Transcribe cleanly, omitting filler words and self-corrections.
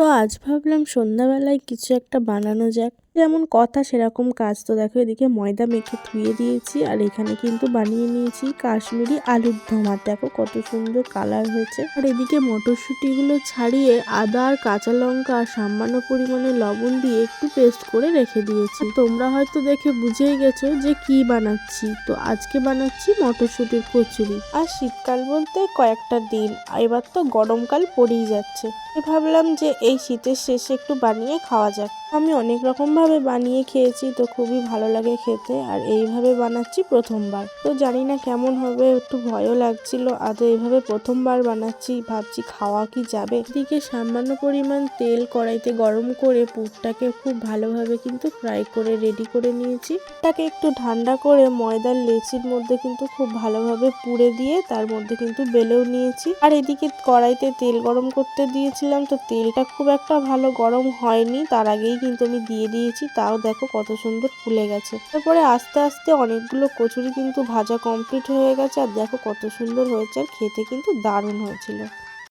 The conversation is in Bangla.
তো আজ ভাবলাম সন্ধ্যাবেলায় কিছু একটা বানানো যাক। যেমন কথা সেরকম কাজ। তো দেখো এদিকে ময়দা মেখে ধুয়ে দিয়েছি আর এখানে কিন্তু বানিয়ে নিয়েছি কাশ্মীরি আলুর দম। আর দেখো কত সুন্দর কালার হয়েছে। আর এদিকে মটরশুঁটি গুলো ছাড়িয়ে আদা আর কাঁচা লঙ্কা সামান্য পরিমাণে লবণ দিয়ে একটু পেস্ট করে রেখে দিয়েছি। তোমরা হয়তো দেখে বুঝেই গেছো যে কি বানাচ্ছি। তো আজকে বানাচ্ছি মটরশুঁটির কচুরি। আর শীতকাল বলতে কয়েকটা দিন, এবার তো গরমকাল পড়েই যাচ্ছে। ভাবলাম যে এই শীতের শেষে একটু বানিয়ে খাওয়া যাক। আমি অনেক রকম ভাবে বানিয়ে খেয়েছি, তো খুবই ভালো লাগে খেতে। আর এইভাবে বানাচ্ছি প্রথমবার, তো জানি না কেমন হবে, একটু ভয়ও লাগছিল। আদৌ এইভাবে প্রথমবার বানাচ্ছি, ভাবছি খাওয়া কি যাবে। এদিকে সামান্য পরিমাণ তেল কড়াইতে গরম করে পুরটাকে খুব ভালোভাবে কিন্তু ফ্রাই করে রেডি করে নিয়েছি। তাকে একটু ঠান্ডা করে ময়দার লেচির মধ্যে কিন্তু খুব ভালোভাবে পুড়ে দিয়ে তার মধ্যে কিন্তু বেলেও নিয়েছি। আর এদিকে কড়াইতে তেল গরম করতে দিয়েছিলাম, তো তেলটা খুব একটা ভালো গরম হয়নি, তার আগেই কিন্তু আমি দিয়ে দিয়েছি। তাও দেখো কত সুন্দর ফুলে গেছে। তারপরে আস্তে আস্তে অনেকগুলো কচুরি কিন্তু ভাজা কমপ্লিট হয়ে গেছে। আর দেখো কত সুন্দর হয়েছে, আর খেতে কিন্তু দারুণ হয়েছিল।